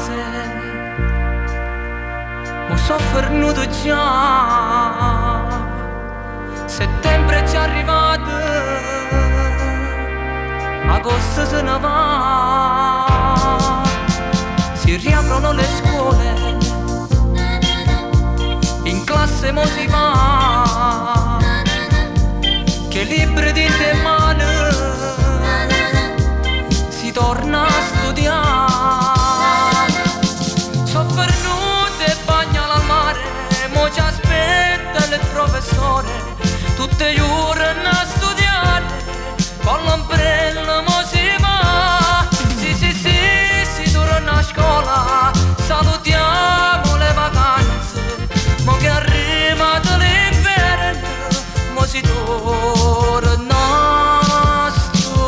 vacanze, mo soffernut già. Settembre è già arrivato, agosto se ne va. Si riaprono le scuole, in classe mo si va, che libri di te mani si torna a studiare. Soffernute e bagnala al mare, mo ci aspetta il professore, tutte giorni a studiare, con l'ombrello mo si va. Sì, sì, sì, si torna a scuola, salutiamo le vacanze, mo che è arrivato l'inverno, mo si torna a studiare.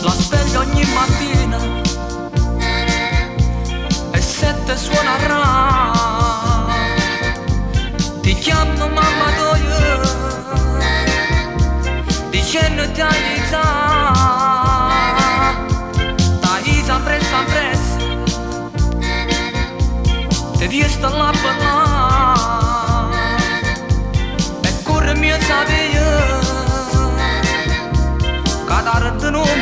La sveglio ogni mattina e 7 suonerà, ti chiamo mamma d'oio, dicendo ti aiuta, t'aiuta presso presso, ti visto la balla, e corre mio sapere, che t'ha rettenuto